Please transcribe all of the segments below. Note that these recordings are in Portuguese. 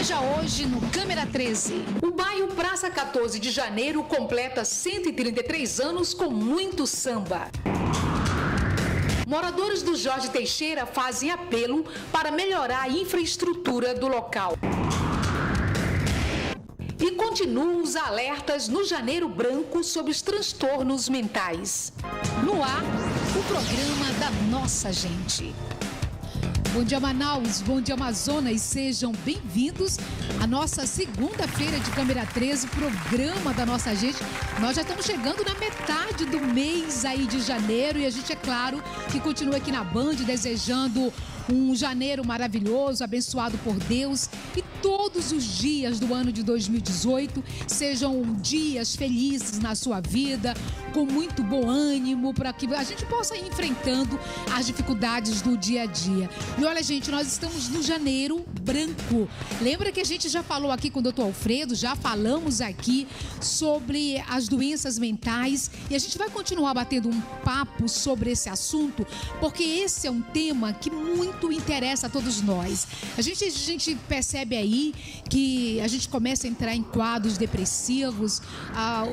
Veja hoje no Câmera 13. O bairro Praça 14 de Janeiro completa 133 anos com muito samba. Moradores do Jorge Teixeira fazem apelo para melhorar a infraestrutura do local. E continuam os alertas no Janeiro Branco sobre os transtornos mentais. No ar, o programa da nossa gente. Bom dia, Manaus, bom dia, Amazonas, sejam bem-vindos à nossa segunda-feira de Câmera 13, programa da nossa gente. Nós já estamos chegando na metade do mês aí de janeiro e a gente, é claro, que continua aqui na Band desejando um janeiro maravilhoso, abençoado por Deus, e todos os dias do ano de 2018 sejam dias felizes na sua vida, com muito bom ânimo, para que a gente possa ir enfrentando as dificuldades do dia a dia. E olha, gente, nós estamos no Janeiro Branco. Lembra que a gente já falou aqui com o Dr. Alfredo, já falamos aqui sobre as doenças mentais e a gente vai continuar batendo um papo sobre esse assunto, porque esse é um tema que muito interessa a todos nós. A gente percebe aí que a gente começa a entrar em quadros depressivos,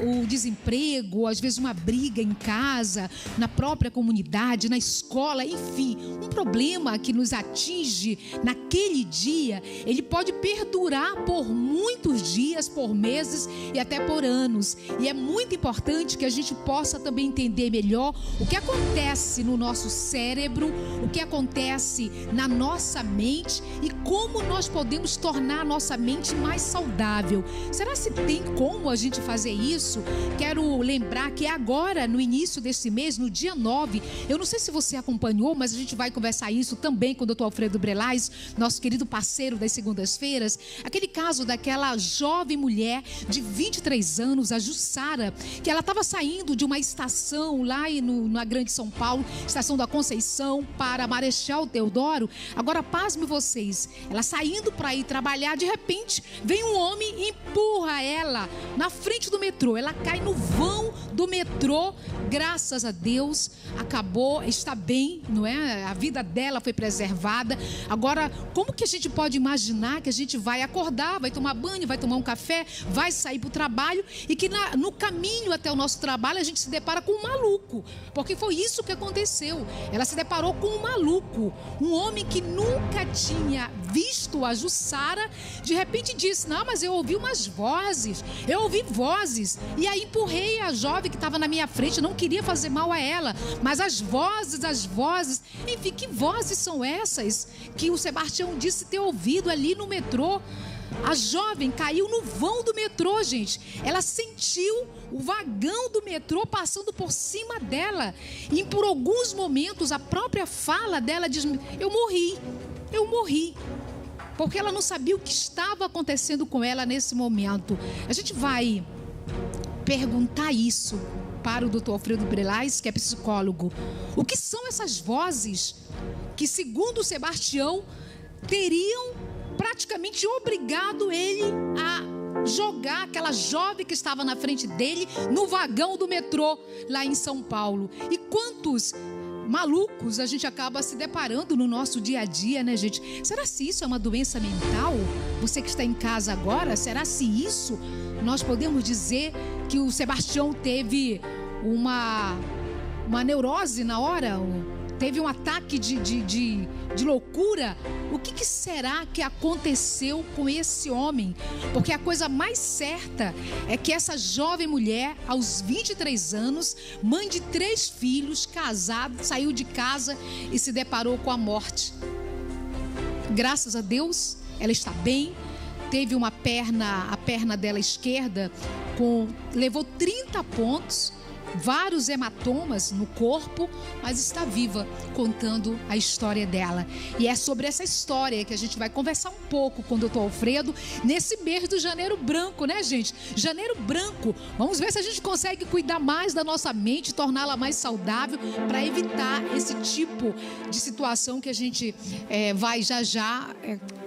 o desemprego, às vezes uma briga em casa, na própria comunidade, na escola, enfim, um problema que nos atinge naquele dia, ele pode perdurar por muitos dias, por meses e até por anos. E é muito importante que a gente possa também entender melhor o que acontece no nosso cérebro, o que acontece na nossa mente e como nós podemos tornar a nossa mente mais saudável. Será se tem como a gente fazer isso? Quero lembrar que agora, no início desse mês, no dia 9, eu não sei se você acompanhou, mas a gente vai conversar isso também com o Dr. Alfredo Brelais, nosso querido parceiro das segundas-feiras, aquele caso daquela jovem mulher de 23 anos, a Jussara, que ela estava saindo de uma estação lá na Grande São Paulo, estação da Conceição, para Marechal Deodoro. Agora, pasme vocês, ela saindo para ir trabalhar, de repente, vem um homem e empurra ela na frente do metrô. Ela cai no vão do metrô, graças a Deus, acabou, está bem, não é? A vida dela foi preservada. Agora, como que a gente pode imaginar que a gente vai acordar, vai tomar banho, vai tomar um café, vai sair para o trabalho e que no caminho até o nosso trabalho a gente se depara com um maluco? Porque foi isso que aconteceu. Ela se deparou com um maluco, um homem que nunca tinha visto a Jussara, de repente disse: não, mas eu ouvi umas vozes, eu ouvi vozes, e aí empurrei a jovem que estava na minha frente, não queria fazer mal a ela, mas as vozes, enfim, que vozes são essas que o Sebastião disse ter ouvido ali no metrô? A jovem caiu no vão do metrô, gente. Ela sentiu o vagão do metrô passando por cima dela. E por alguns momentos a própria fala dela diz: eu morri. Porque ela não sabia o que estava acontecendo com ela nesse momento. A gente vai perguntar isso para o Dr. Alfredo Brelais, que é psicólogo. O que são essas vozes que, segundo o Sebastião, teriam praticamente obrigado ele a jogar aquela jovem que estava na frente dele no vagão do metrô lá em São Paulo? E quantos malucos a gente acaba se deparando no nosso dia a dia, né, gente? Será se isso é uma doença mental? Você que está em casa agora, será se isso nós podemos dizer que o Sebastião teve uma neurose na hora? Teve um ataque de loucura? O que será que aconteceu com esse homem? Porque a coisa mais certa é que essa jovem mulher, aos 23 anos, mãe de 3 filhos, casada, saiu de casa e se deparou com a morte. Graças a Deus, ela está bem. Teve a perna dela esquerda, levou 30 pontos, vários hematomas no corpo, mas está viva, contando a história dela. E é sobre essa história que a gente vai conversar um pouco com o Dr. Alfredo nesse mês do Janeiro Branco, né, gente? Janeiro Branco. Vamos ver se a gente consegue cuidar mais da nossa mente, torná-la mais saudável, para evitar esse tipo de situação que a gente vai já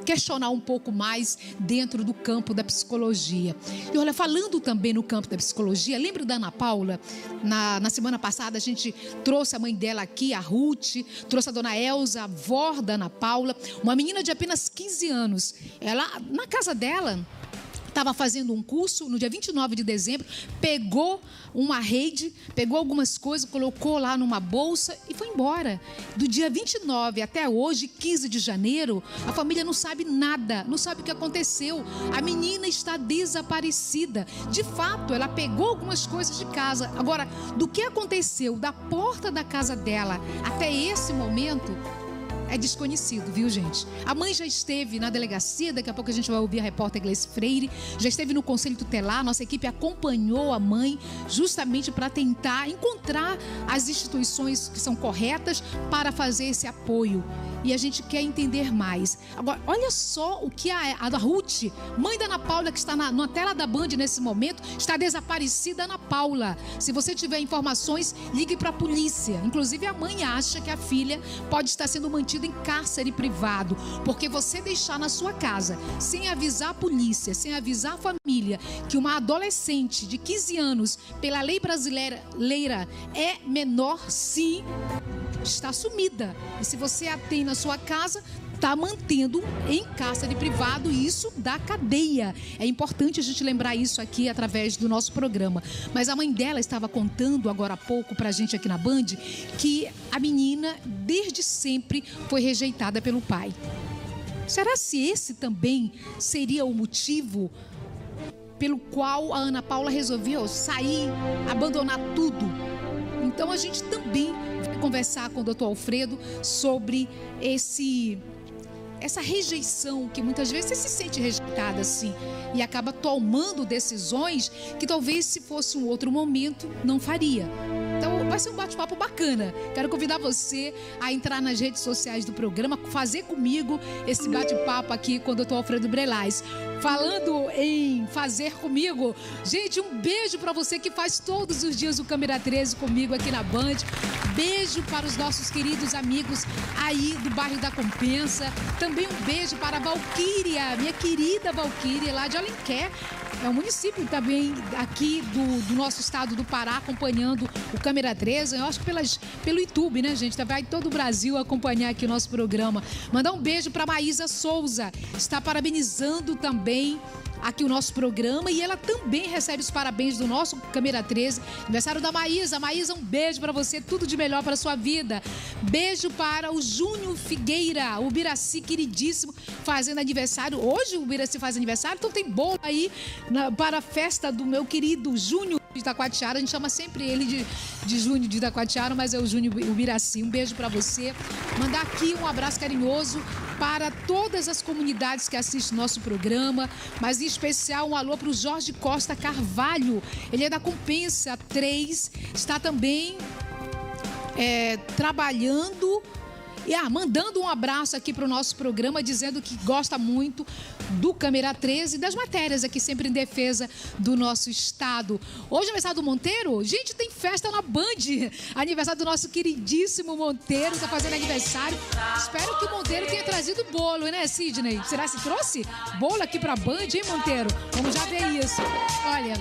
questionar um pouco mais dentro do campo da psicologia. E olha, falando também no campo da psicologia, lembra da Ana Paula? Na semana passada a gente trouxe a mãe dela aqui, a Ruth, trouxe a dona Elza, a avó da Ana Paula, uma menina de apenas 15 anos. Ela, na casa dela, estava fazendo um curso, no dia 29 de dezembro, pegou uma rede, pegou algumas coisas, colocou lá numa bolsa e foi embora. Do dia 29 até hoje, 15 de janeiro, a família não sabe nada, não sabe o que aconteceu. A menina está desaparecida. De fato, ela pegou algumas coisas de casa. Agora, do que aconteceu da porta da casa dela até esse momento, é desconhecido, viu, gente? A mãe já esteve na delegacia, daqui a pouco a gente vai ouvir a repórter Gleice Freire, já esteve no conselho tutelar, nossa equipe acompanhou a mãe justamente para tentar encontrar as instituições que são corretas para fazer esse apoio. E a gente quer entender mais. Agora, olha só o que a Ruth, mãe da Ana Paula, que está na tela da Band nesse momento, está desaparecida. Ana Paula, se você tiver informações, ligue para a polícia. Inclusive, a mãe acha que a filha pode estar sendo mantida em cárcere privado, porque você deixar na sua casa, sem avisar a polícia, sem avisar a família, que uma adolescente de 15 anos, pela lei brasileira, é menor, sim, está sumida. E se você a tem na sua casa, está mantendo em cárcere privado, e isso dá cadeia. É importante a gente lembrar isso aqui através do nosso programa. Mas a mãe dela estava contando agora há pouco para a gente aqui na Band que a menina, desde sempre, foi rejeitada pelo pai. Será se esse também seria o motivo pelo qual a Ana Paula resolveu sair, abandonar tudo? Então a gente também vai conversar com o Dr. Alfredo sobre essa rejeição, que muitas vezes você se sente rejeitada assim e acaba tomando decisões que talvez, se fosse um outro momento, não faria. Então vai ser um bate-papo bacana. Quero convidar você a entrar nas redes sociais do programa, fazer comigo esse bate-papo aqui com o Dr. Alfredo Brelas. Falando em fazer comigo, gente, um beijo para você que faz todos os dias o Câmera 13 comigo aqui na Band. Beijo para os nossos queridos amigos aí do bairro da Compensa. Também um beijo para a Valquíria, minha querida Valquíria, lá de Alenquer. É um município também aqui do nosso estado do Pará, acompanhando o Câmera 13. Eu acho que pelo YouTube, né, gente? Vai todo o Brasil acompanhar aqui o nosso programa. Mandar um beijo para a Maísa Souza. Está parabenizando também aqui o nosso programa, e ela também recebe os parabéns do nosso Câmera 13, aniversário da Maísa. Maísa, um beijo para você, tudo de melhor para a sua vida. Beijo para o Júnior Figueira, o Biraci queridíssimo, fazendo aniversário. Hoje o Biraci faz aniversário, então tem bolo aí para a festa do meu querido Júnior de Itacoatiara. A gente chama sempre ele de Júnior de Itacoatiara, mas é o Júnior, o Biraci. Um beijo para você. Mandar aqui um abraço carinhoso para todas as comunidades que assistem nosso programa, mas em especial um alô para o Jorge Costa Carvalho. Ele é da Compensa 3, está também trabalhando e mandando um abraço aqui para o nosso programa, dizendo que gosta muito do Câmera 13 e das matérias aqui sempre em defesa do nosso estado. Hoje é aniversário do Monteiro. Gente, tem festa na Band. Aniversário do nosso queridíssimo Monteiro, está fazendo aniversário. Espero que o Monteiro tenha trazido bolo, né, Sidney? Será que trouxe bolo aqui para a Band, hein, Monteiro? Vamos já ver isso. Olha,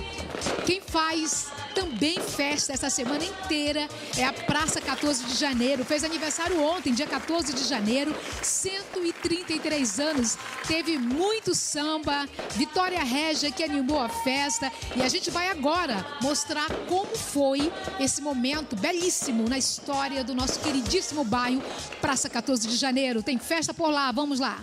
quem faz também festa essa semana inteira é a Praça 14 de Janeiro. Fez aniversário ontem, dia 14 de janeiro, 133 anos. Teve muito samba, Vitória Régia que animou a festa, e a gente vai agora mostrar como foi esse momento belíssimo na história do nosso queridíssimo bairro Praça 14 de Janeiro. Tem festa por lá, vamos lá.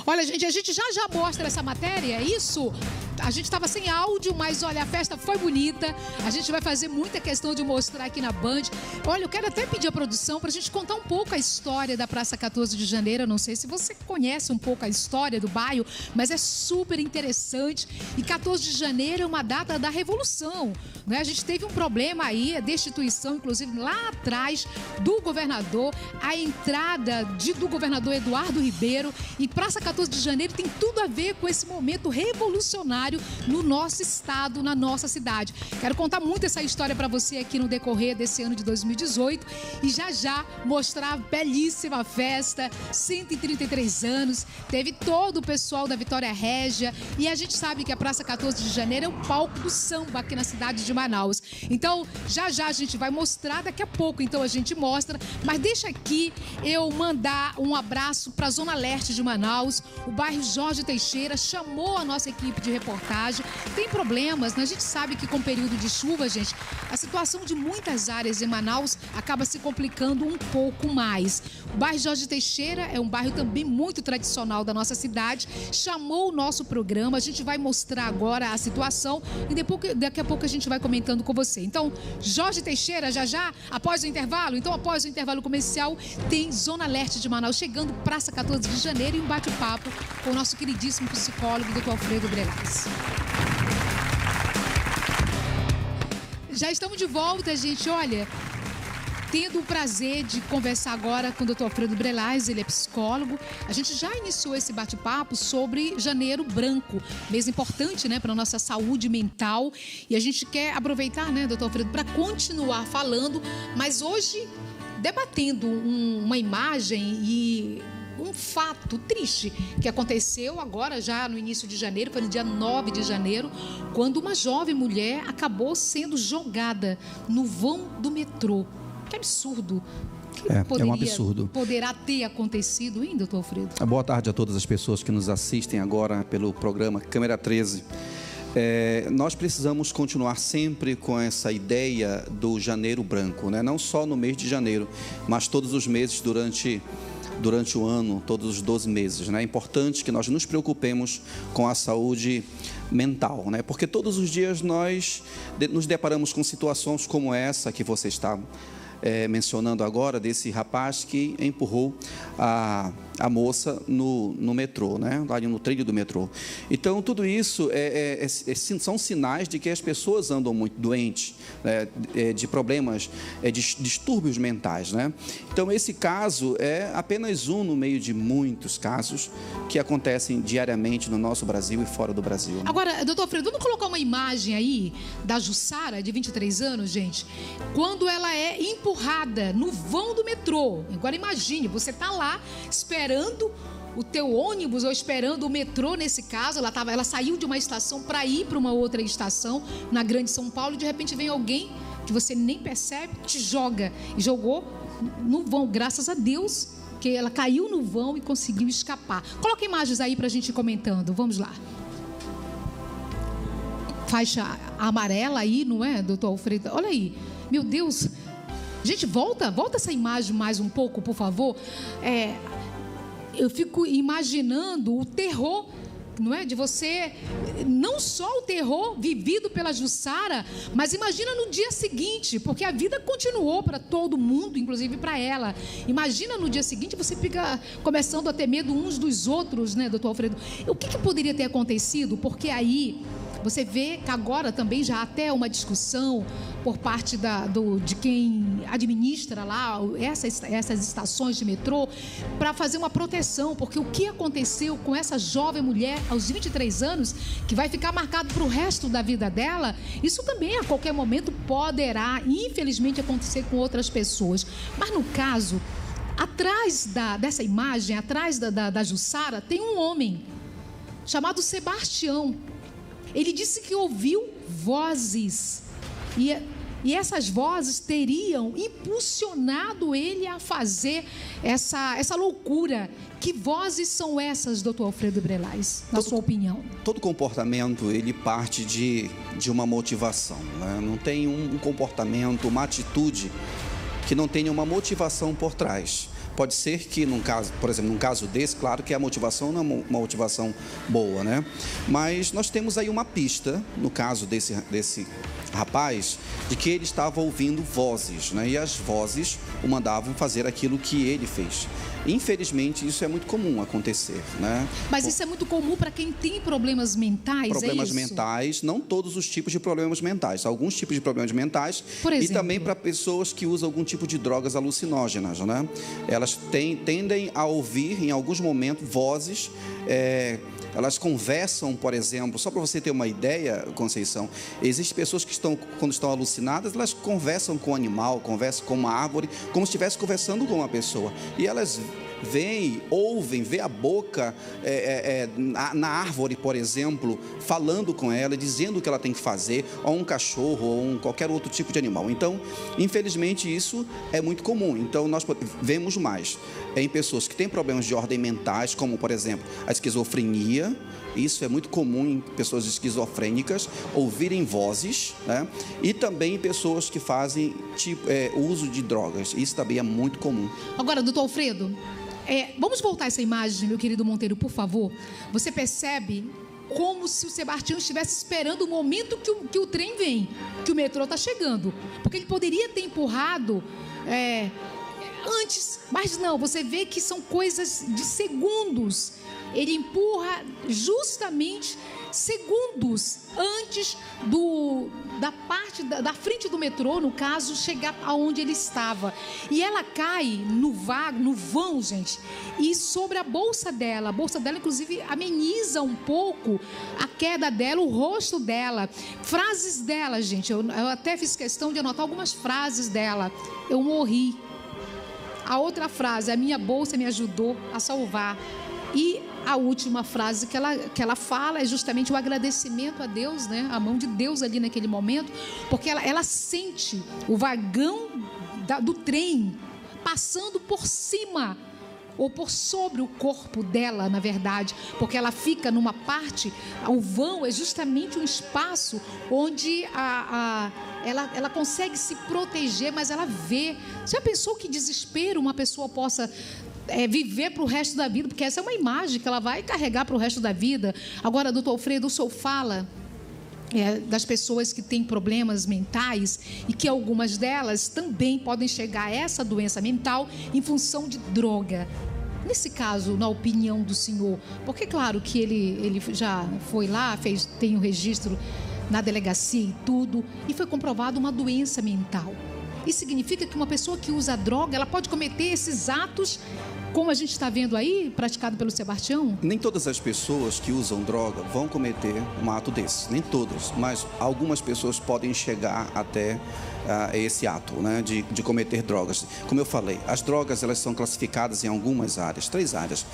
Olha, gente, a gente já mostra essa matéria, isso A gente estava sem áudio, mas olha, a festa foi bonita. A gente vai fazer muita questão de mostrar aqui na Band. Olha, eu quero até pedir a produção para a gente contar um pouco a história da Praça 14 de Janeiro. Eu não sei se você conhece um pouco a história do bairro, mas é super interessante. E 14 de janeiro é uma data da Revolução, né? A gente teve um problema aí, a destituição, inclusive lá atrás, do governador, a entrada do governador Eduardo Ribeiro. E Praça 14 de janeiro tem tudo a ver com esse momento revolucionário no nosso estado, na nossa cidade. Quero contar muito essa história para você aqui no decorrer desse ano de 2018 e já mostrar a belíssima festa, 133 anos, teve todo o pessoal da Vitória Régia e a gente sabe que a Praça 14 de janeiro é o palco do samba aqui na cidade de Manaus. Então, já a gente vai mostrar, daqui a pouco então a gente mostra, mas deixa aqui eu mandar um abraço para a Zona Leste de Manaus. O bairro Jorge Teixeira chamou a nossa equipe de reportagem. Tem problemas, né? A gente sabe que com o período de chuva, gente, a situação de muitas áreas em Manaus acaba se complicando um pouco mais. O bairro Jorge Teixeira é um bairro também muito tradicional da nossa cidade, chamou o nosso programa, a gente vai mostrar agora a situação e daqui a pouco a gente vai comentando com você. Então, Jorge Teixeira, já, após o intervalo, após o intervalo comercial, tem Zona Leste de Manaus chegando, Praça 14 de janeiro e um bate-papo com o nosso queridíssimo psicólogo, Dr. Alfredo Brelas. Já estamos de volta, gente. Olha, tendo o prazer de conversar agora com o Dr. Alfredo Brelas, ele é psicólogo. A gente já iniciou esse bate-papo sobre Janeiro Branco, mês importante, né, para a nossa saúde mental. E a gente quer aproveitar, né, Dr. Alfredo, para continuar falando, mas hoje debatendo uma imagem e um fato triste que aconteceu agora já no início de janeiro, foi no dia 9 de janeiro, quando uma jovem mulher acabou sendo jogada no vão do metrô. Que absurdo. É um absurdo. Poderá ter acontecido, hein, doutor Alfredo? Boa tarde a todas as pessoas que nos assistem agora pelo programa Câmera 13. Nós precisamos continuar sempre com essa ideia do Janeiro Branco, né? Não só no mês de janeiro, mas todos os meses durante o ano, todos os 12 meses, né? É importante que nós nos preocupemos com a saúde mental, né? Porque todos os dias nós nos deparamos com situações como essa que você está mencionando agora, desse rapaz que empurrou a moça no metrô, né? Lá no trilho do metrô. Então, tudo isso são sinais de que as pessoas andam muito doentes, né? De problemas, de distúrbios mentais, né? Então, esse caso é apenas um no meio de muitos casos que acontecem diariamente no nosso Brasil e fora do Brasil, né? Agora, doutor Alfredo, vamos colocar uma imagem aí da Jussara, de 23 anos, gente, quando ela é empurrada no vão do metrô. Agora imagine, você está lá esperando o teu ônibus ou esperando o metrô, nesse caso, ela saiu de uma estação para ir para uma outra estação na Grande São Paulo e de repente vem alguém que você nem percebe, te joga e jogou no vão, graças a Deus que ela caiu no vão e conseguiu escapar. Coloca imagens aí para a gente ir comentando, vamos lá. Faixa amarela aí, não é, doutor Alfredo? Olha aí, meu Deus. Gente, volta essa imagem mais um pouco, por favor. Eu fico imaginando o terror, não é? De você, não só o terror vivido pela Jussara, mas imagina no dia seguinte, porque a vida continuou para todo mundo, inclusive para ela. Imagina no dia seguinte, você fica começando a ter medo uns dos outros, né, doutor Alfredo? O que poderia ter acontecido? Porque aí você vê que agora também já há até uma discussão por parte de quem administra lá essas estações de metrô para fazer uma proteção, porque o que aconteceu com essa jovem mulher aos 23 anos, que vai ficar marcado para o resto da vida dela, isso também a qualquer momento poderá, infelizmente, acontecer com outras pessoas. Mas no caso, atrás dessa imagem, atrás da Jussara, tem um homem chamado Sebastião. Ele disse que ouviu vozes e essas vozes teriam impulsionado ele a fazer essa loucura. Que vozes são essas, doutor Alfredo Brelas, na sua opinião? Todo comportamento, ele parte de uma motivação, né? Não tem um comportamento, uma atitude que não tenha uma motivação por trás. Pode ser que, num caso, por exemplo, num caso desse, claro que a motivação não é uma motivação boa, né? Mas nós temos aí uma pista, no caso desse rapaz, de que ele estava ouvindo vozes, né? E as vozes o mandavam fazer aquilo que ele fez. Infelizmente, isso é muito comum acontecer, né? Mas isso é muito comum para quem tem problemas mentais, problemas é isso? mentais, não todos os tipos de problemas mentais, alguns tipos de problemas mentais. Por exemplo? E também para pessoas que usam algum tipo de drogas alucinógenas, né? Elas tendem a ouvir, em alguns momentos, vozes. Elas conversam, por exemplo, só para você ter uma ideia, Conceição, existem pessoas que quando estão alucinadas, elas conversam com o animal, conversam com uma árvore, como se estivesse conversando com uma pessoa. E elas veem, ouvem, vê a boca na árvore, por exemplo, falando com ela, dizendo o que ela tem que fazer, ou um cachorro, ou qualquer outro tipo de animal. Então, infelizmente, isso é muito comum. Então, nós vemos mais em pessoas que têm problemas de ordem mentais, como, por exemplo, a esquizofrenia. Isso é muito comum em pessoas esquizofrênicas, ouvirem vozes, né? E também em pessoas que fazem uso de drogas. Isso também é muito comum. Agora, doutor Alfredo, vamos voltar essa imagem, meu querido Monteiro, por favor. Você percebe como se o Sebastião estivesse esperando o momento que o trem vem, que o metrô está chegando. Porque ele poderia ter empurrado antes, mas não, você vê que são coisas de segundos. Ele empurra justamente segundos antes da frente do metrô, no caso, chegar aonde ele estava. E ela cai no vão, gente, e sobre a bolsa dela, inclusive, ameniza um pouco a queda dela, o rosto dela. Frases dela, gente, eu até fiz questão de anotar algumas frases dela. Eu morri. A outra frase, a minha bolsa me ajudou a salvar. E a última frase que ela fala é justamente o agradecimento a Deus, né? A mão de Deus ali naquele momento, porque ela sente o vagão do trem passando por cima ou por sobre o corpo dela, na verdade, porque ela fica numa parte, o vão é justamente um espaço onde ela consegue se proteger, mas ela vê. Já pensou que desespero uma pessoa possa viver para o resto da vida? Porque essa é uma imagem que ela vai carregar para o resto da vida. Agora, doutor Alfredo, o senhor fala das pessoas que têm problemas mentais e que algumas delas também podem chegar a essa doença mental em função de droga. Nesse caso, na opinião do senhor, porque claro que ele já foi lá, tem o registro na delegacia e tudo, e foi comprovado uma doença mental. Isso significa que uma pessoa que usa droga, ela pode cometer esses atos, como a gente está vendo aí, praticado pelo Sebastião? Nem todas as pessoas que usam droga vão cometer um ato desse, nem todas, mas algumas pessoas podem chegar até esse ato, né, de cometer drogas. Como eu falei, as drogas elas são classificadas em algumas áreas, 3 áreas,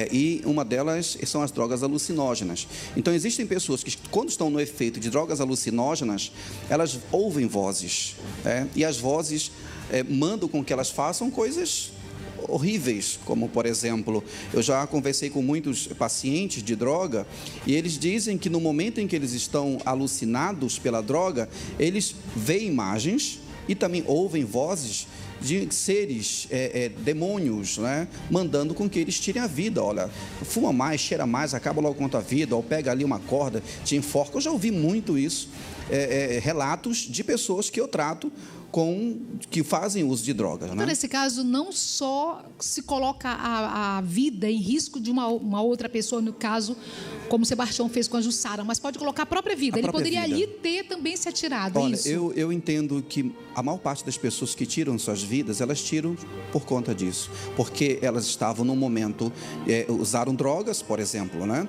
e uma delas são as drogas alucinógenas. Então existem pessoas que, quando estão no efeito de drogas alucinógenas, elas ouvem vozes, e as vozes mandam com que elas façam coisas horríveis, como, por exemplo, eu já conversei com muitos pacientes de droga e eles dizem que no momento em que eles estão alucinados pela droga, eles veem imagens e também ouvem vozes de seres, demônios, né? Mandando com que eles tirem a vida. Olha, fuma mais, cheira mais, acaba logo com a tua vida, ou pega ali uma corda, te enforca. Eu já ouvi muito isso, relatos de pessoas que eu trato que fazem uso de drogas, né? Então, nesse caso, não só se coloca a vida em risco de uma outra pessoa, no caso, como o Sebastião fez com a Jussara, mas pode colocar a própria vida. Ele poderia ali ter também se atirado. Olha, isso. Eu entendo que a maior parte das pessoas que tiram suas vidas, elas tiram por conta disso, porque elas estavam num momento, usaram drogas, por exemplo, né?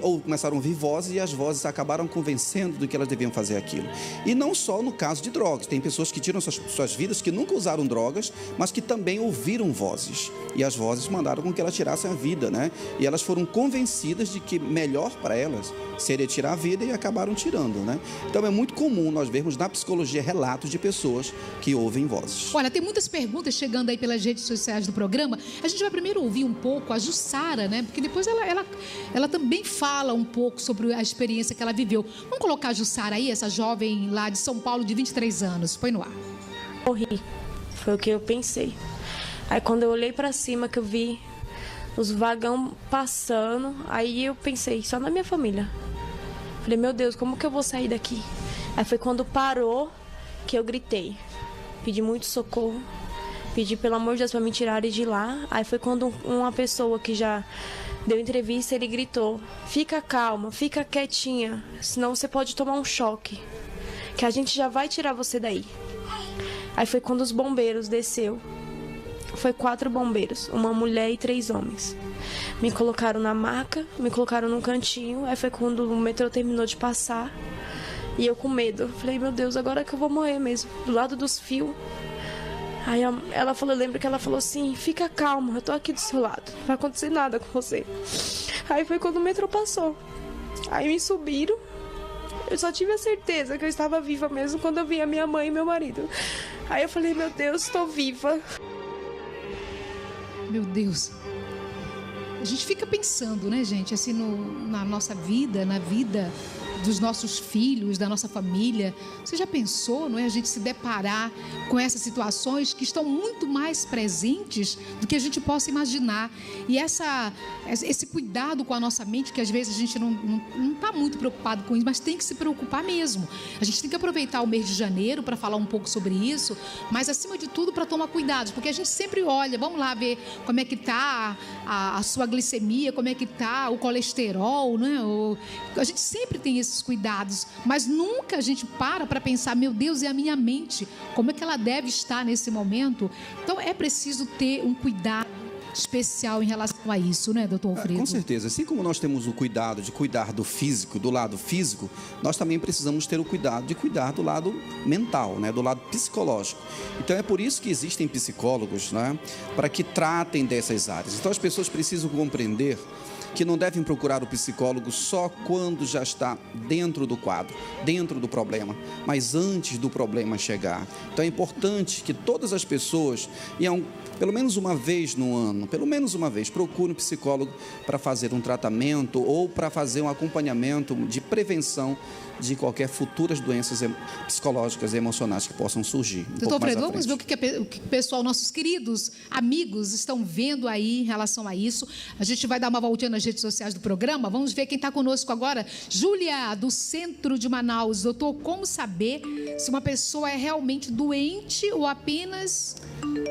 Ou começaram a ouvir vozes e as vozes acabaram convencendo do que elas deviam fazer aquilo. E não só no caso de drogas, tem pessoas que tiram suas vidas que nunca usaram drogas, mas que também ouviram vozes. E as vozes mandaram com que elas tirassem a vida, né? E elas foram convencidas de que melhor para elas seria tirar a vida e acabaram tirando, né? Então é muito comum nós vermos na psicologia relatos de pessoas que ouvem vozes. Olha, tem muitas perguntas chegando aí pelas redes sociais do programa. A gente vai primeiro ouvir um pouco a Jussara, né? Porque depois ela também fala um pouco sobre a experiência que ela viveu. Vamos colocar a Jussara aí, essa jovem lá de São Paulo de 23 anos. Põe no ar. Morri, foi o que eu pensei. Aí quando eu olhei pra cima, que eu vi os vagão passando, aí eu pensei, só na minha família. Falei, meu Deus, como que eu vou sair daqui? Aí foi quando parou que eu gritei. Pedi muito socorro. Pedi pelo amor de Deus pra me tirarem de lá. Aí foi quando uma pessoa que já deu entrevista, ele gritou, fica calma, fica quietinha, senão você pode tomar um choque, que a gente já vai tirar você daí. Aí foi quando os bombeiros desceu. Foi 4 bombeiros, uma mulher e 3 homens. Me colocaram na maca, me colocaram num cantinho. Aí foi quando o metrô terminou de passar. E eu com medo. Falei, meu Deus, agora que eu vou morrer mesmo. Do lado dos fios. Aí ela falou, eu lembro que ela falou assim, fica calma, eu tô aqui do seu lado. Não vai acontecer nada com você. Aí foi quando o metrô passou. Aí me subiram. Eu só tive a certeza que eu estava viva mesmo quando eu vi a minha mãe e meu marido. Aí eu falei, meu Deus, estou viva. Meu Deus. A gente fica pensando, né, gente, assim, na nossa vida, na vida dos nossos filhos, da nossa família. Você já pensou, não é, a gente se deparar com essas situações que estão muito mais presentes do que a gente possa imaginar. E esse cuidado com a nossa mente, que às vezes a gente não está muito preocupado com isso, mas tem que se preocupar mesmo. A gente tem que aproveitar o mês de janeiro para falar um pouco sobre isso, mas acima de tudo para tomar cuidado, porque a gente sempre olha, vamos lá ver como é que está a sua glicemia, como é que está o colesterol, né? A gente sempre tem esses cuidados, mas nunca a gente para pensar, meu Deus, é a minha mente, como é que ela deve estar nesse momento? Então é preciso ter um cuidado especial em relação a isso, né, doutor Alfredo? Com certeza, assim como nós temos o cuidado de cuidar do físico, do lado físico, nós também precisamos ter o cuidado de cuidar do lado mental, né, do lado psicológico. Então é por isso que existem psicólogos, né, para que tratem dessas áreas. Então as pessoas precisam compreender que não devem procurar o psicólogo só quando já está dentro do quadro, dentro do problema, mas antes do problema chegar. Então é importante que todas as pessoas, pelo menos uma vez no ano, pelo menos uma vez, procurem um psicólogo para fazer um tratamento ou para fazer um acompanhamento de prevenção de qualquer futuras doenças psicológicas e emocionais que possam surgir. Doutor Alfredo, vamos ver o que o pessoal, nossos queridos amigos, estão vendo aí em relação a isso. A gente vai dar uma voltinha nas redes sociais do programa. Vamos ver quem está conosco agora. Júlia, do centro de Manaus. Doutor, como saber se uma pessoa é realmente doente ou apenas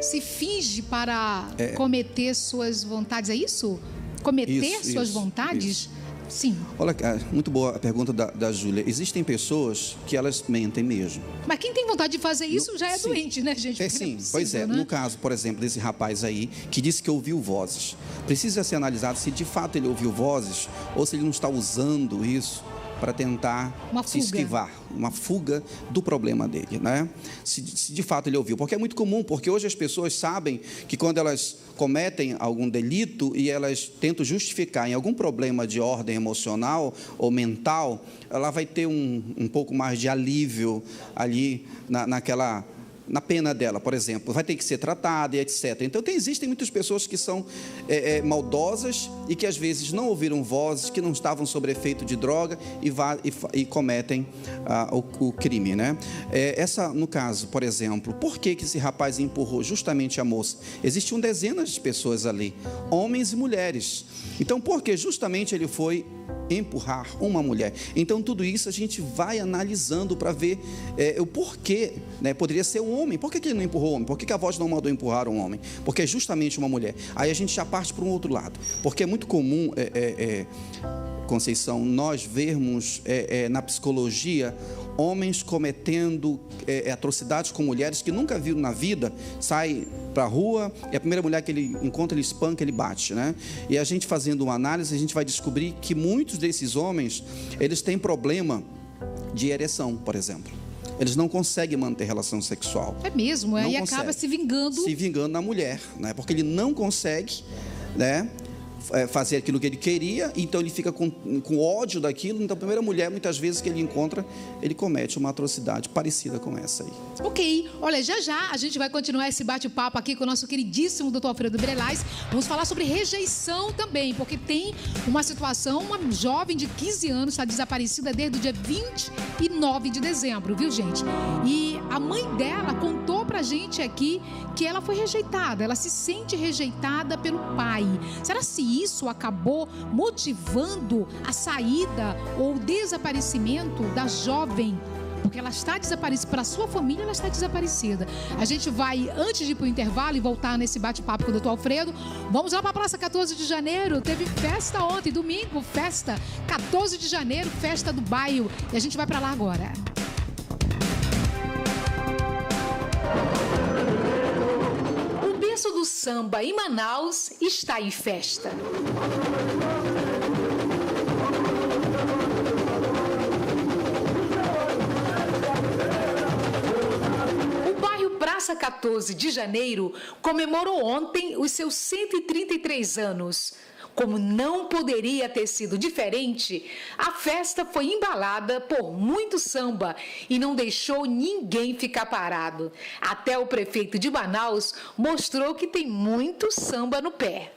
se finge para cometer suas vontades? É isso? Cometer suas vontades? Isso. Sim. Olha, muito boa a pergunta da Júlia. Existem pessoas que elas mentem mesmo. Mas quem tem vontade de fazer isso já é sim. doente, né, gente? Sim, pois é. Né? No caso, por exemplo, desse rapaz aí, que disse que ouviu vozes. Precisa ser analisado se de fato ele ouviu vozes ou se ele não está usando isso para tentar se esquivar, uma fuga do problema dele, né? Se de fato ele ouviu, porque é muito comum, porque hoje as pessoas sabem que quando elas cometem algum delito e elas tentam justificar em algum problema de ordem emocional ou mental, ela vai ter um pouco mais de alívio ali na pena dela, por exemplo, vai ter que ser tratada e etc. Então, existem muitas pessoas que são maldosas e que às vezes não ouviram vozes, que não estavam sob efeito de droga e cometem o crime, né? No caso, por exemplo, por que esse rapaz empurrou justamente a moça? Existiam dezenas de pessoas ali, homens e mulheres. Então, por que justamente ele foi empurrar uma mulher? Então, tudo isso a gente vai analisando para ver o porquê, né? Poderia ser um homem. Por que ele não empurrou o homem? Por que a voz não mandou empurrar um homem? Porque é justamente uma mulher. Aí a gente já parte para um outro lado. Porque é muito comum, Conceição, nós vermos na psicologia homens cometendo atrocidades com mulheres que nunca viram na vida, sai para a rua e a primeira mulher que ele encontra, ele espanca, ele bate, né? E a gente fazendo uma análise, a gente vai descobrir que muitos desses homens, eles têm problema de ereção, por exemplo. Eles não conseguem manter relação sexual. É mesmo, aí acaba se vingando. Se vingando na mulher, né? Porque ele não consegue, né, fazer aquilo que ele queria, então ele fica com ódio daquilo. Então a primeira mulher, muitas vezes, que ele encontra, ele comete uma atrocidade parecida com essa aí. Ok, olha, já a gente vai continuar esse bate-papo aqui com o nosso queridíssimo doutor Alfredo Brelas. Vamos falar sobre rejeição também, porque tem uma situação, uma jovem de 15 anos está desaparecida desde o dia 29 de dezembro, viu, gente? E a mãe dela contou pra gente aqui que ela foi rejeitada, ela se sente rejeitada pelo pai. Será se isso acabou motivando a saída ou o desaparecimento da jovem? Porque ela está desaparecida, para a sua família ela está desaparecida. A gente vai, antes de ir para o intervalo e voltar nesse bate-papo com o doutor Alfredo, vamos lá para a Praça 14 de Janeiro. Teve festa ontem, domingo, festa 14 de janeiro, festa do bairro. E a gente vai para lá agora. O berço do samba em Manaus está em festa. Praça 14 de Janeiro comemorou ontem os seus 133 anos. Como não poderia ter sido diferente, a festa foi embalada por muito samba e não deixou ninguém ficar parado. Até o prefeito de Manaus mostrou que tem muito samba no pé.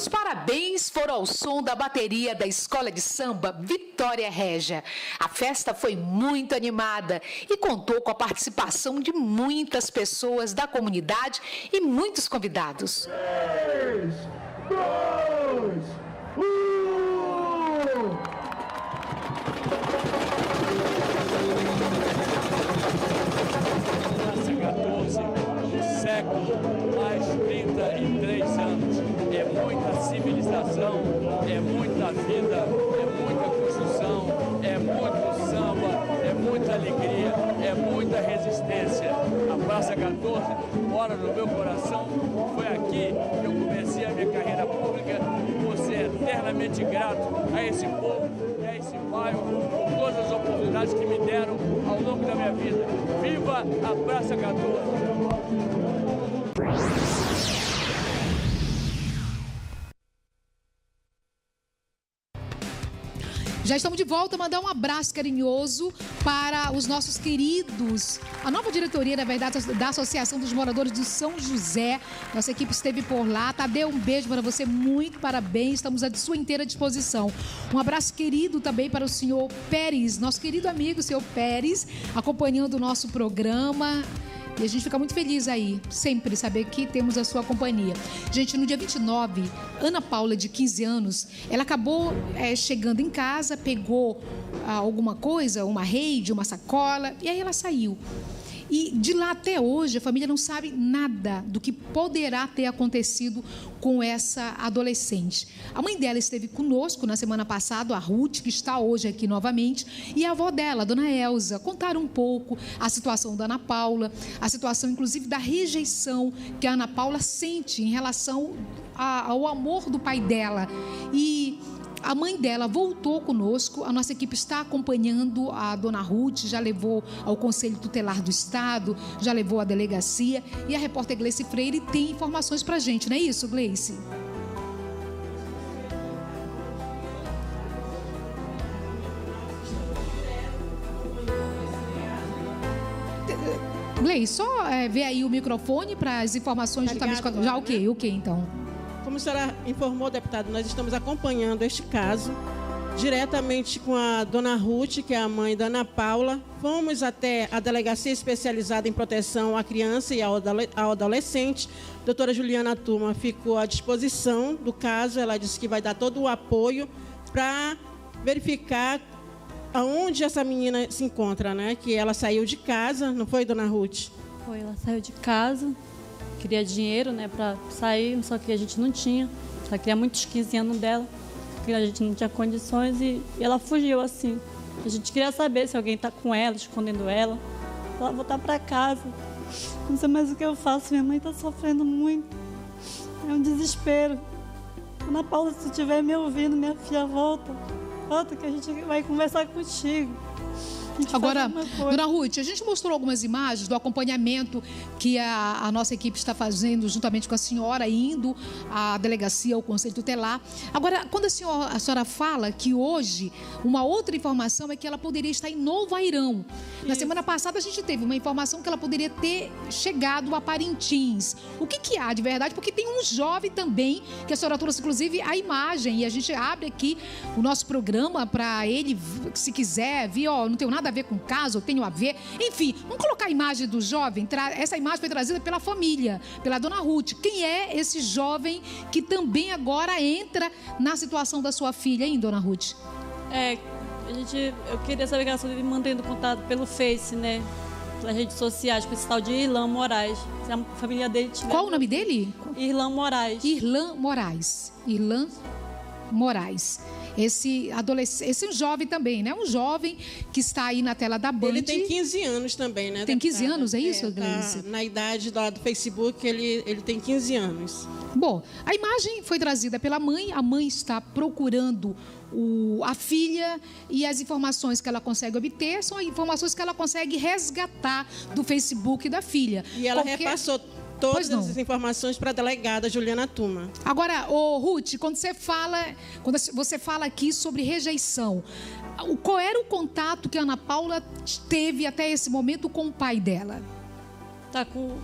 Os parabéns foram ao som da bateria da Escola de Samba Vitória Régia. A festa foi muito animada e contou com a participação de muitas pessoas da comunidade e muitos convidados. 3, 2, 1... Praça 14, século, mais 33 anos. É muita civilização, é muita vida, é muita construção, é muito samba, é muita alegria, é muita resistência. A Praça 14 mora no meu coração. Foi aqui que eu comecei a minha carreira pública e vou ser eternamente grato a esse povo e a esse bairro por todas as oportunidades que me deram ao longo da minha vida. Viva a Praça 14! Já estamos de volta, mandar um abraço carinhoso para os nossos queridos, a nova diretoria, na verdade, da Associação dos Moradores do São José. Nossa equipe esteve por lá. Tadeu, um beijo para você, muito parabéns, estamos à sua inteira disposição. Um abraço querido também para o senhor Pérez, nosso querido amigo, senhor Pérez, acompanhando o nosso programa. E a gente fica muito feliz aí, sempre saber que temos a sua companhia. Gente, no dia 29, Ana Paula, de 15 anos, ela acabou chegando em casa, pegou alguma coisa, uma rede, uma sacola, e aí ela saiu. E de lá até hoje, a família não sabe nada do que poderá ter acontecido com essa adolescente. A mãe dela esteve conosco na semana passada, a Ruth, que está hoje aqui novamente, e a avó dela, a dona Elza, contaram um pouco a situação da Ana Paula, a situação, inclusive, da rejeição que a Ana Paula sente em relação ao amor do pai dela. E a mãe dela voltou conosco, a nossa equipe está acompanhando a dona Ruth, já levou ao Conselho Tutelar do Estado, já levou à delegacia, e a repórter Gleice Freire tem informações para a gente, não é isso, Gleice? Gleice, só ver aí o microfone para as informações justamente... Já ok, então. Como a senhora informou, deputado, nós estamos acompanhando este caso diretamente com a dona Ruth, que é a mãe da Ana Paula. Fomos até a Delegacia Especializada em Proteção à Criança e ao Adolescente. A doutora Juliana Turma ficou à disposição do caso. Ela disse que vai dar todo o apoio para verificar aonde essa menina se encontra, né? Que ela saiu de casa, não foi, dona Ruth? Foi, ela saiu de casa. Queria dinheiro, né, para sair, só que a gente não tinha. Ela queria muitos 15 anos dela, porque a gente não tinha condições e ela fugiu assim. A gente queria saber se alguém está com ela, escondendo ela, para ela voltar para casa. Não sei mais o que eu faço, minha mãe está sofrendo muito. É um desespero. Ana Paula, se estiver me ouvindo, minha filha, volta que a gente vai conversar contigo. Agora, dona Ruth, a gente mostrou algumas imagens do acompanhamento que a nossa equipe está fazendo juntamente com a senhora, indo à delegacia, ao Conselho Tutelar. Agora, quando a senhora fala que hoje, uma outra informação é que ela poderia estar em Novo Airão. Na semana passada a gente teve uma informação que ela poderia ter chegado a Parintins. O que há de verdade? Porque tem um jovem também, que a senhora trouxe inclusive a imagem, e a gente abre aqui o nosso programa para ele, se quiser, vir, ó, não tenho nada a ver com o caso, eu tenho a ver. Enfim, vamos colocar a imagem do jovem. Essa imagem foi trazida pela família, pela dona Ruth. Quem é esse jovem que também agora entra na situação da sua filha, hein, dona Ruth? Eu queria saber que ela estava mantendo contato pelo Face, né? Pelas redes sociais, com esse tal de Irlan Moraes. Se a família dele tiver... Qual o nome dele? Irlan Moraes. Irlan Moraes. Irlan Moraes. Esse é um jovem também, né? Um jovem que está aí na tela da Band. Ele tem 15 anos também, né? Tem 15 anos, é isso, Gleice? Na idade do Facebook, ele tem 15 anos. Bom, a imagem foi trazida pela mãe. A mãe está procurando a filha, e as informações que ela consegue obter são informações que ela consegue resgatar do Facebook da filha. E ela repassou todas as informações para a delegada Juliana Tuma. Agora, Ruth, quando você fala aqui sobre rejeição, qual era o contato que a Ana Paula teve até esse momento com o pai dela? Tá com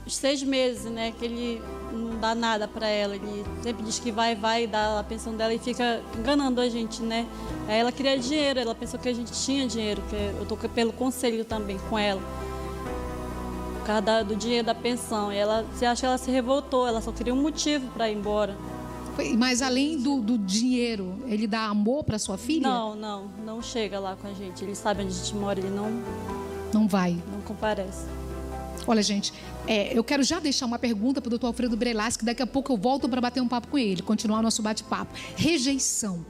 6 meses, né, que ele não dá nada para ela. Ele sempre diz que vai dar a pensão dela e fica enganando a gente, né? Aí ela queria dinheiro, ela pensou que a gente tinha dinheiro, que eu tô pelo conselho também com ela. Por causa do dinheiro da pensão. E você acha que ela se revoltou, ela só queria um motivo para ir embora. Mas além do dinheiro, ele dá amor para sua filha? Não chega lá com a gente. Ele sabe onde a gente mora, ele não vai. Não comparece. Olha, gente, eu quero já deixar uma pergunta para o doutor Alfredo Brelaschi, que daqui a pouco eu volto para bater um papo com ele, continuar o nosso bate-papo. Rejeição.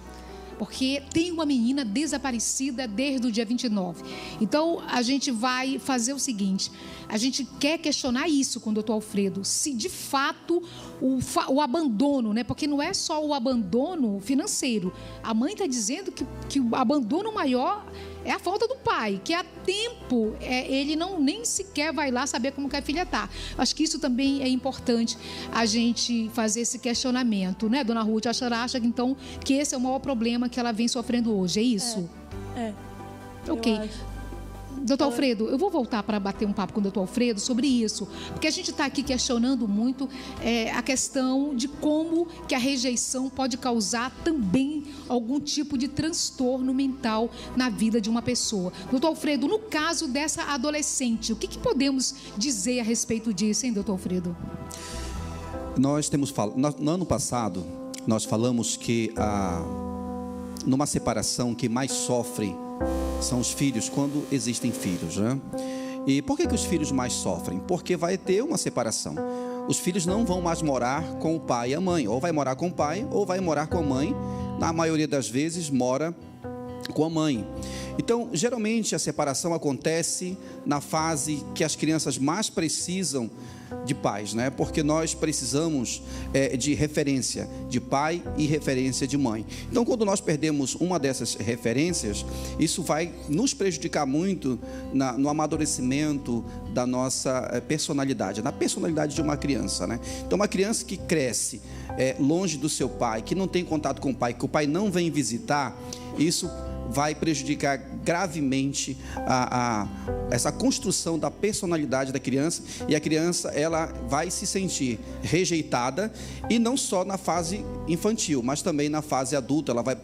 Porque tem uma menina desaparecida desde o dia 29. Então, a gente vai fazer o seguinte, a gente quer questionar isso com o doutor Alfredo, se de fato o abandono, né? Porque não é só o abandono financeiro. A mãe está dizendo que o abandono maior é a falta do pai, que há tempo ele nem sequer vai lá saber como que a filha está. Acho que isso também é importante a gente fazer esse questionamento, né, dona Ruth? A senhora acha então que esse é o maior problema que ela vem sofrendo hoje, é isso? Ok. Doutor Alfredo, eu vou voltar para bater um papo com o doutor Alfredo sobre isso, porque a gente está aqui questionando muito a questão de como que a rejeição pode causar também algum tipo de transtorno mental na vida de uma pessoa. Doutor Alfredo, no caso dessa adolescente, o que podemos dizer a respeito disso, hein, doutor Alfredo? No ano passado, nós falamos que numa separação que mais sofre são os filhos, quando existem filhos, né? E por que os filhos mais sofrem? Porque vai ter uma separação. Os filhos não vão mais morar com o pai e a mãe. Ou vai morar com o pai, ou vai morar com a mãe. Na maioria das vezes, mora com a mãe. Então, geralmente, a separação acontece na fase que as crianças mais precisam de pais, né? Porque nós precisamos de referência de pai e referência de mãe. Então, quando nós perdemos uma dessas referências, isso vai nos prejudicar muito no amadurecimento da nossa personalidade, na personalidade de uma criança, né? Então, uma criança que cresce longe do seu pai, que não tem contato com o pai, que o pai não vem visitar, isso vai prejudicar gravemente essa construção da personalidade da criança, e a criança ela vai se sentir rejeitada, e não só na fase infantil, mas também na fase adulta. Ela vai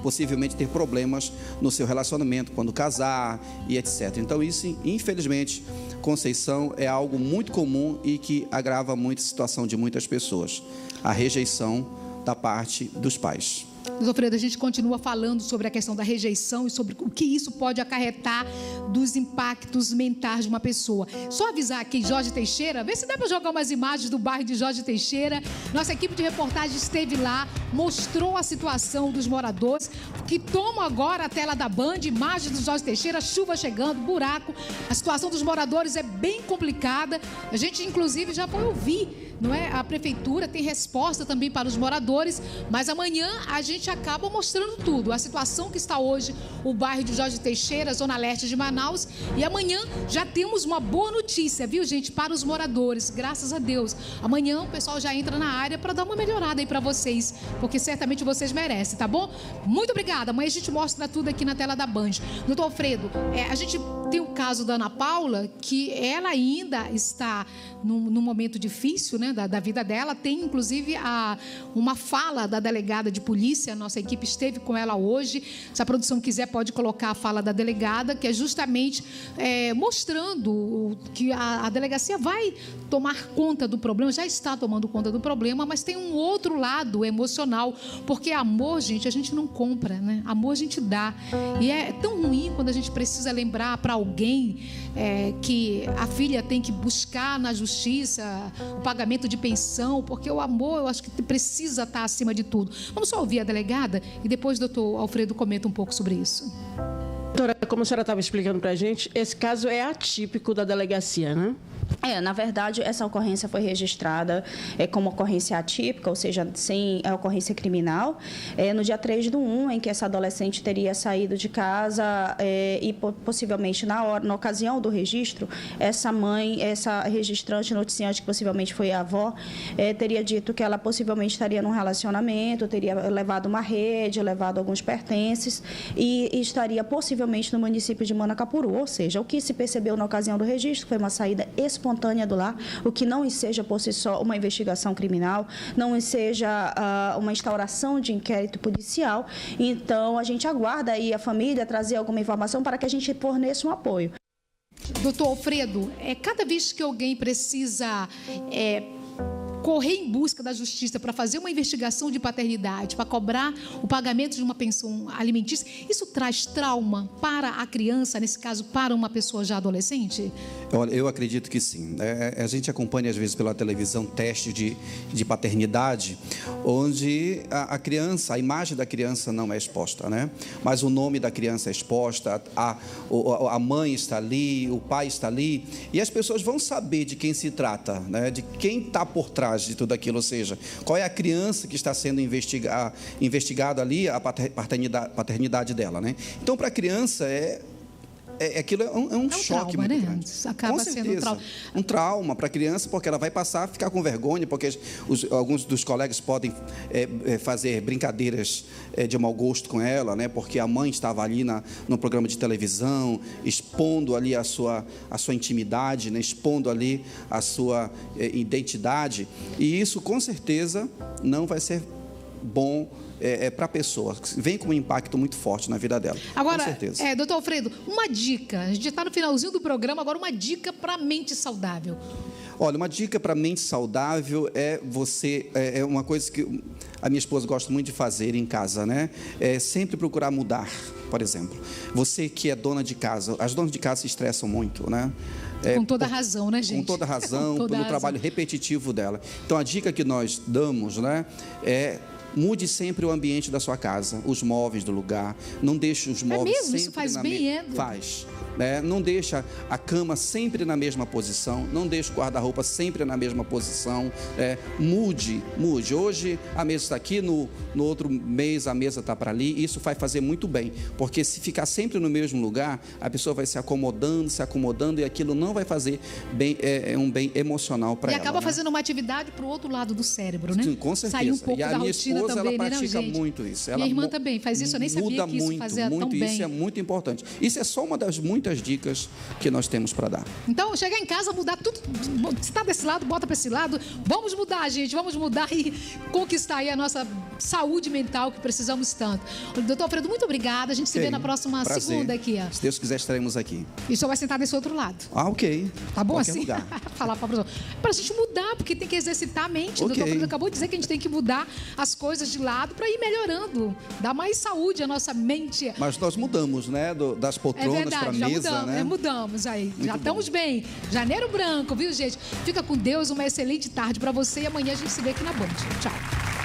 possivelmente ter problemas no seu relacionamento quando casar e etc. Então isso, infelizmente, Conceição, é algo muito comum e que agrava muito a situação de muitas pessoas, a rejeição da parte dos pais. Doutor Alfredo, a gente continua falando sobre a questão da rejeição e sobre o que isso pode acarretar dos impactos mentais de uma pessoa. Só avisar aqui, Jorge Teixeira, vê se dá para jogar umas imagens do bairro de Jorge Teixeira. Nossa equipe de reportagem esteve lá, mostrou a situação dos moradores que tomam agora a tela da Band, imagens do Jorge Teixeira, chuva chegando, buraco. A situação dos moradores é bem complicada. A gente, inclusive, já foi ouvir, não é? A prefeitura tem resposta também para os moradores, mas amanhã a gente acaba mostrando tudo. A situação que está hoje o bairro de Jorge Teixeira, zona leste de Manaus, e amanhã já temos uma boa notícia, viu, gente, para os moradores, graças a Deus. Amanhã o pessoal já entra na área para dar uma melhorada aí para vocês, porque certamente vocês merecem, tá bom? Muito obrigada. Amanhã a gente mostra tudo aqui na tela da Band. Doutor Alfredo, a gente tem o caso da Ana Paula, que ela ainda está num momento difícil, né, da vida dela. Tem, inclusive, uma fala da delegada de polícia. A nossa equipe esteve com ela hoje. Se a produção quiser, pode colocar a fala da delegada, que é justamente mostrando que a delegacia vai tomar conta do problema, já está tomando conta do problema, mas tem um outro lado emocional, porque amor, gente, a gente não compra, né? Amor a gente dá. E é tão ruim quando a gente precisa lembrar para alguém que a filha tem que buscar na justiça o pagamento de pensão, porque o amor, eu acho que precisa estar acima de tudo. Vamos só ouvir a delegada e depois o doutor Alfredo comenta um pouco sobre isso. Doutora, como a senhora estava explicando para a gente, esse caso é atípico da delegacia, né? Na verdade, essa ocorrência foi registrada como ocorrência atípica, ou seja, sem a ocorrência criminal, no dia 3/1, em que essa adolescente teria saído de casa e possivelmente na ocasião do registro, essa mãe, essa registrante noticiante, que possivelmente foi a avó, teria dito que ela possivelmente estaria num relacionamento, teria levado uma rede, levado alguns pertences e estaria possivelmente no município de Manacapuru, ou seja, o que se percebeu na ocasião do registro foi uma saída espontânea do lar, o que não seja por si só uma investigação criminal, não seja uma instauração de inquérito policial. Então, a gente aguarda aí a família trazer alguma informação para que a gente forneça um apoio. Doutor Alfredo, cada vez que alguém precisa correr em busca da justiça para fazer uma investigação de paternidade, para cobrar o pagamento de uma pensão alimentícia, isso traz trauma para a criança, nesse caso, para uma pessoa já adolescente? Olha, eu acredito que sim. A gente acompanha, às vezes, pela televisão, testes de paternidade, onde a criança, a imagem da criança não é exposta, né? Mas o nome da criança é exposta, a mãe está ali, o pai está ali, e as pessoas vão saber de quem se trata, né? De quem está por trás de tudo aquilo, ou seja, qual é a criança que está sendo investigada ali, a paternidade dela, né? Então, para a criança, aquilo é um choque trauma, muito né? grande. Acaba com sendo certeza, um trauma para a criança, porque ela vai passar a ficar com vergonha, porque alguns dos colegas podem fazer brincadeiras de mau gosto com ela, né? Porque a mãe estava ali no programa de televisão, expondo ali a sua intimidade, né? Expondo ali a sua identidade, e isso com certeza não vai ser bom para a pessoa, vem com um impacto muito forte na vida dela. Agora, com certeza. Doutor Alfredo, uma dica, a gente está no finalzinho do programa, agora uma dica para a mente saudável. Olha, uma dica para a mente saudável é uma coisa que a minha esposa gosta muito de fazer em casa, né? É sempre procurar mudar, por exemplo. Você que é dona de casa, as donas de casa se estressam muito, né? Com toda razão, né, gente? Com toda razão, pelo trabalho repetitivo dela. Então, a dica que nós damos, né, mude sempre o ambiente da sua casa, os móveis do lugar. Não deixe os móveis mesmo? sempre Isso faz bem, Faz. Não deixa a cama sempre na mesma posição, não deixa o guarda-roupa sempre na mesma posição. Mude. Hoje a mesa está aqui, no outro mês a mesa está para ali. Isso vai fazer muito bem, porque se ficar sempre no mesmo lugar, a pessoa vai se acomodando e aquilo não vai fazer bem, um bem emocional para ela. E acaba fazendo uma atividade para o outro lado do cérebro, né? Sim, com certeza. Sair um pouco da rotina esposa, também, ela né, pratica gente? muito isso. Minha irmã também faz isso, eu nem sabia que isso fazia tão bem. Isso é muito importante. Isso é só uma das muitas dicas que nós temos para dar. Então, chegar em casa, mudar tudo. Se está desse lado, bota para esse lado. Vamos mudar, gente. Vamos mudar e conquistar aí a nossa saúde mental que precisamos tanto. Doutor Alfredo, muito obrigada. A gente se vê na próxima segunda aqui. Se Deus quiser, estaremos aqui. E o senhor vai sentar desse outro lado. Ok. Tá bom qualquer assim? Lugar. Falar para a gente mudar, porque tem que exercitar a mente. O doutor Alfredo acabou de dizer que a gente tem que mudar as coisas de lado para ir melhorando. Dar mais saúde à nossa mente. Mas nós mudamos, né? Das poltronas para a mesa, mudamos, né? Mudamos aí. Muito já estamos bem. Janeiro Branco, viu, gente? Fica com Deus. Uma excelente tarde para você e amanhã a gente se vê aqui na Band. Tchau.